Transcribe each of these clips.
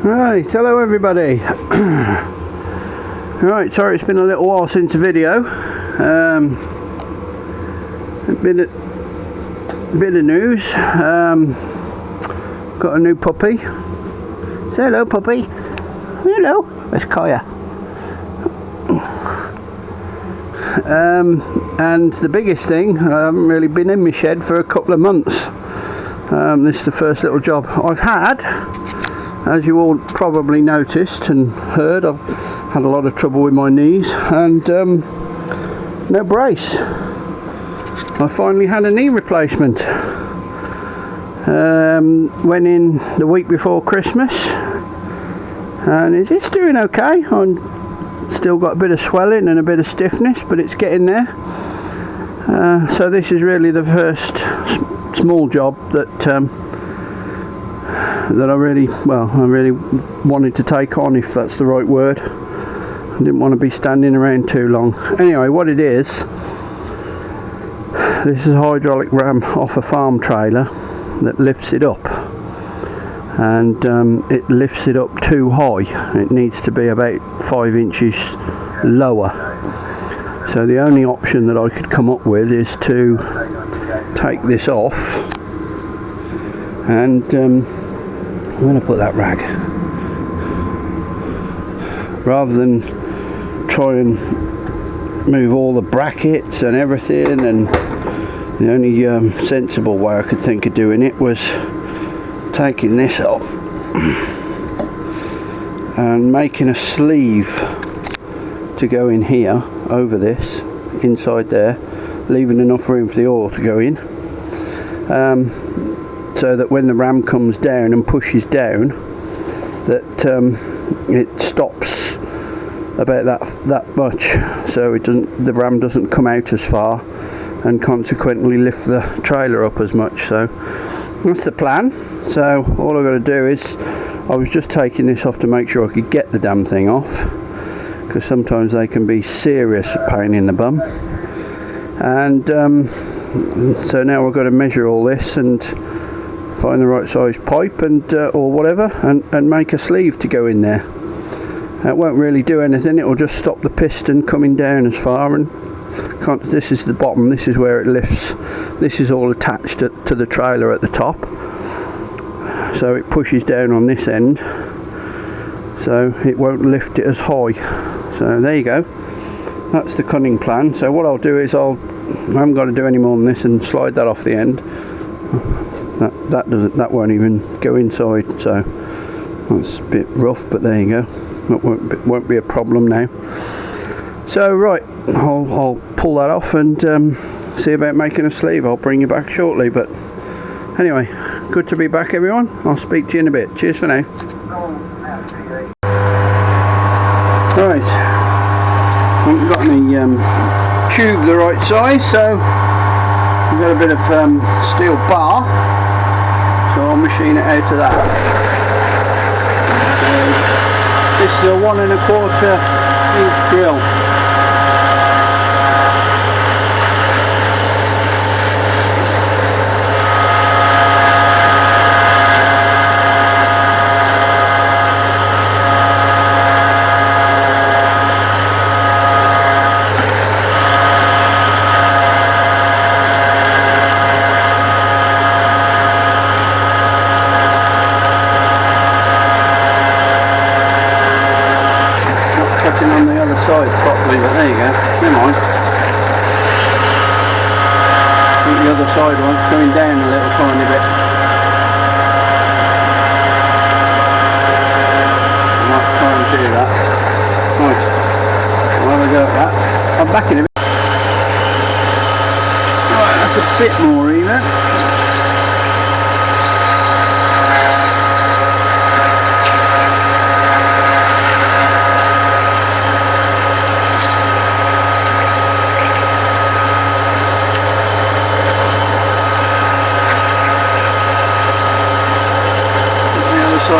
Right, hello everybody. Right, sorry it's been a little while since the video. A bit of news. Got a new puppy. Say hello, puppy. Hello. It's Kaya. And the biggest thing, I haven't really been in my shed for a couple of months. This is the first little job I've had. As you all probably noticed and heard, I've had a lot of trouble with my knees and no brace. I finally had a knee replacement. Went in the week before Christmas and it's doing okay. I'm still got a bit of swelling and a bit of stiffness, but it's getting there. So this is really the first small job that I really wanted to take on, if that's the right word. I didn't want to be standing around too long. Anyway, what it is, this is a hydraulic ram off a farm trailer that lifts it up, and it lifts it up too high. It needs to be about 5 inches lower. So the only option that I could come up with is to take this off, and I'm going to put that rag, rather than try and move all the brackets and everything. And the only sensible way I could think of doing it was taking this off and making a sleeve to go in here over this, inside there, leaving enough room for the oil to go in, so that when the ram comes down and pushes down, that it stops about that much, so the ram doesn't come out as far and consequently lift the trailer up as much. So that's the plan. So all I've got to do is, I was just taking this off to make sure I could get the damn thing off, because sometimes they can be serious pain in the bum. And so now I've got to measure all this and find the right size pipe and or whatever, and make a sleeve to go in there. That won't really do anything, it will just stop the piston coming down as far. And this is the bottom, this is where it lifts. This is all attached to the trailer at the top, so it pushes down on this end, so it won't lift it as high. So there you go, that's the cunning plan. So what I'll do is, I haven't got to do any more than this, and slide that off the end. That won't even go inside, so that's a bit rough, but there you go. That won't be a problem now. So right, I'll pull that off and see about making a sleeve. I'll bring you back shortly. But anyway, good to be back, everyone. I'll speak to you in a bit. Cheers for now. Right, haven't got any tube the right size, so we've got a bit of steel bar, so I'll machine it out of that. This is a 1 1/4 inch drill. On the other side properly, but there you go, never mind. I think the other side one's going down a little tiny bit. I might try and do that. Right, I'll have a go at that. I'm back in a bit. Right, that's a bit more even.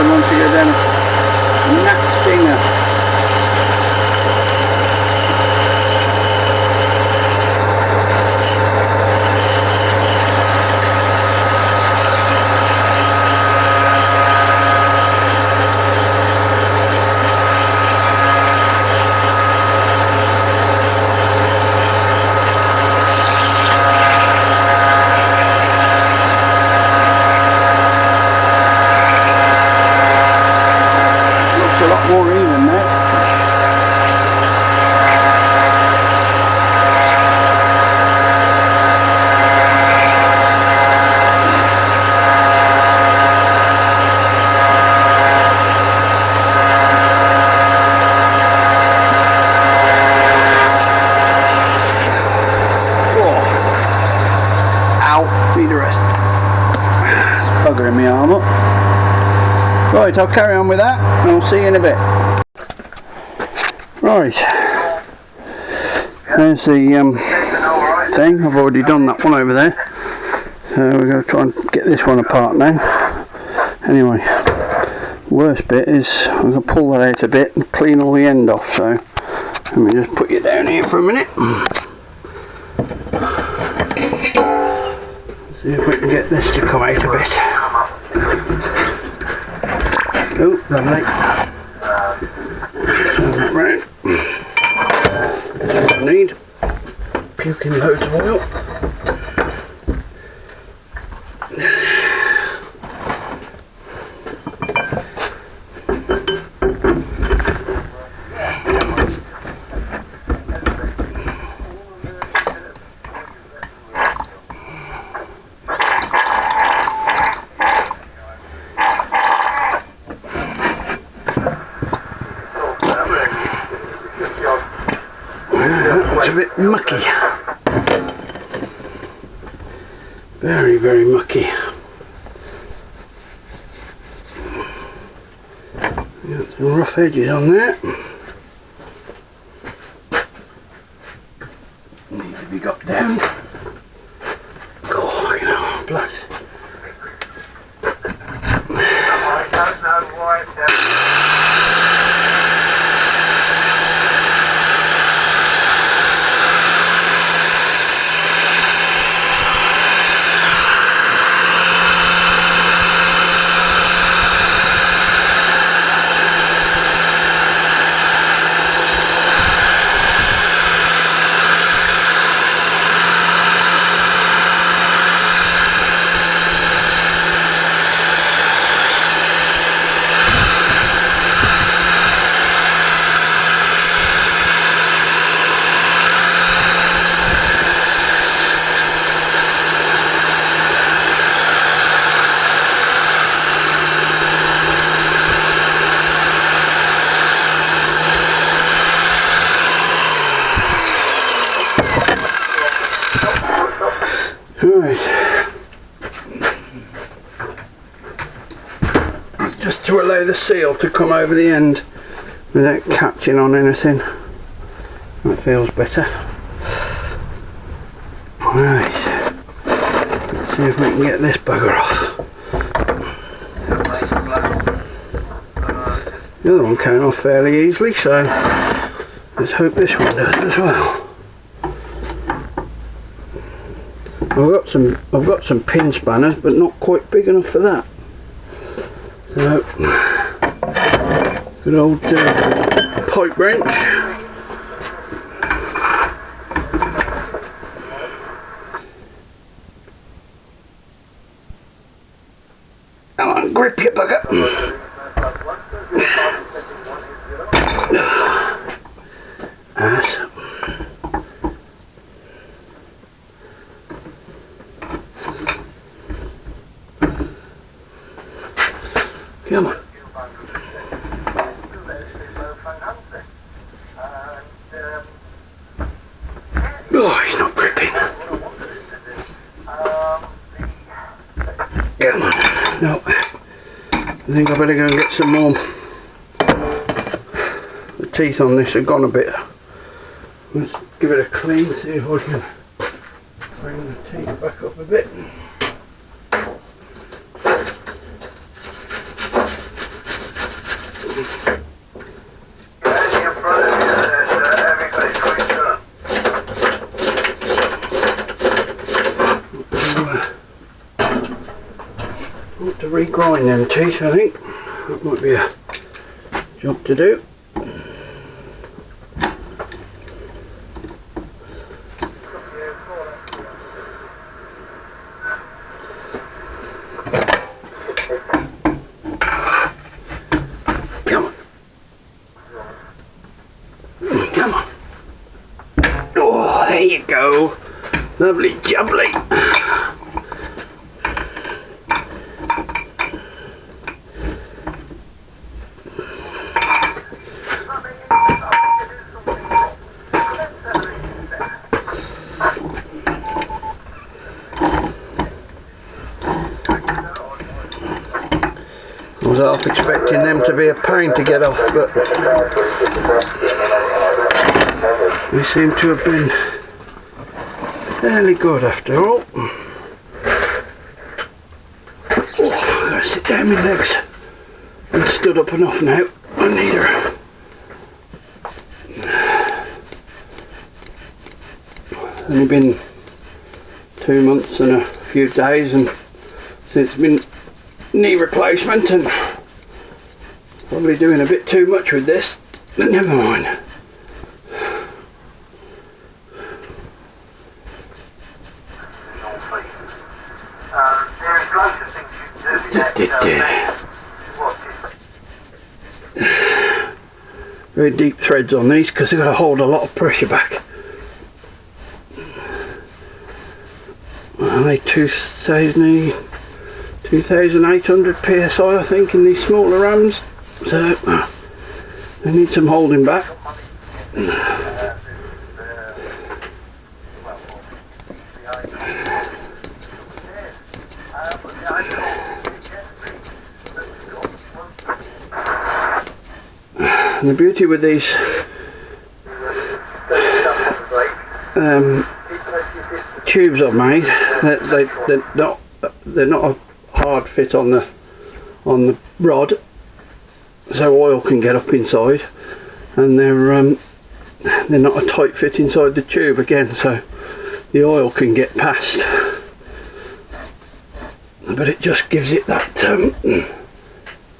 Once you go down a nut stinger. Right, I'll carry on with that and I'll see you in a bit. Right, there's the thing. I've already done that one over there. We're going to try and get this one apart now. Anyway, worst bit is I'm going to pull that out a bit and clean all the end off. So let me just put you down here for a minute. See if we can get this to come out a bit. Oh, lovely. Turn that round. That's what I need. Puking loads of oil. A bit mucky, very, very mucky. Got some rough edges on there, need to be got down. Oh, you know, blood. Right, just to allow the seal to come over the end without catching on anything. That feels better. Right, let's see if we can get this bugger off. The other one came off fairly easily, so let's hope this one does as well. I've got some pin spanners, but not quite big enough for that. So, good old pipe wrench. Come on, grip your bugger. Ass. Come on. Oh, he's not gripping. Come on. No. I think I better go and get some more. The teeth on this have gone a bit. Let's give it a clean, see if I can bring the teeth back up a bit. To regrind them teeth, I think that might be a job to do. Come on, come on. Oh, there you go, lovely jubbly. half expecting them to be a pain to get off, but they seem to have been fairly good after all. Oh, I'm going to sit down my legs. I'm stood up enough now. I need her. Only been 2 months and a few days and since been knee replacement, and probably doing a bit too much with this, but never mind. Very deep threads on these because they've got to hold a lot of pressure back. Are they 2,800 psi I think in these smaller rams, so they need some holding back. And the beauty with these tubes I've made, they're not a hard fit on the rod, so oil can get up inside, and they're not a tight fit inside the tube again, so the oil can get past, but it just gives it that right,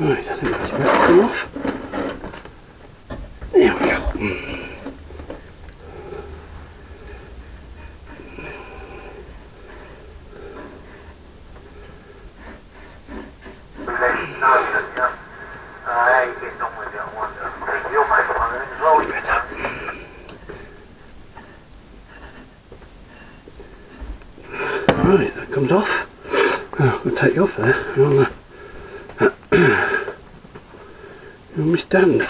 I think that's about to come off. There we go. Right, that comes off. Oh, I'll take you off there. You're on my stand.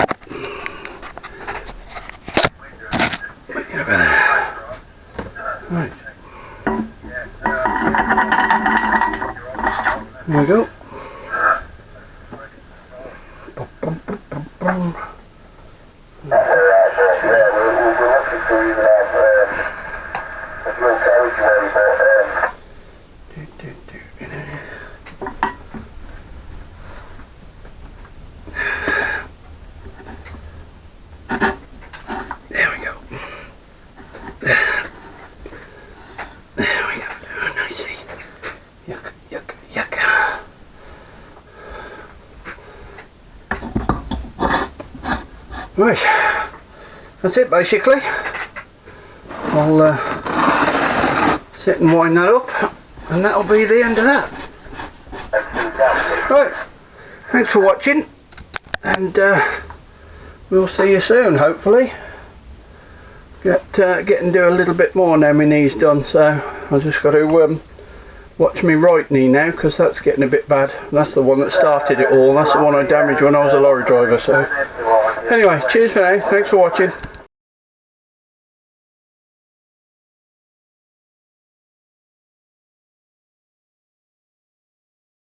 Right. There we go. Right, that's it basically. I'll sit and wind that up, and that'll be the end of that. Right, thanks for watching, and we'll see you soon, hopefully. Get and do a little bit more now my knee's done, so I've just got to watch my right knee now, because that's getting a bit bad. That's the one that started it all. That's the one I damaged when I was a lorry driver. So anyway, cheers for now, thanks for watching.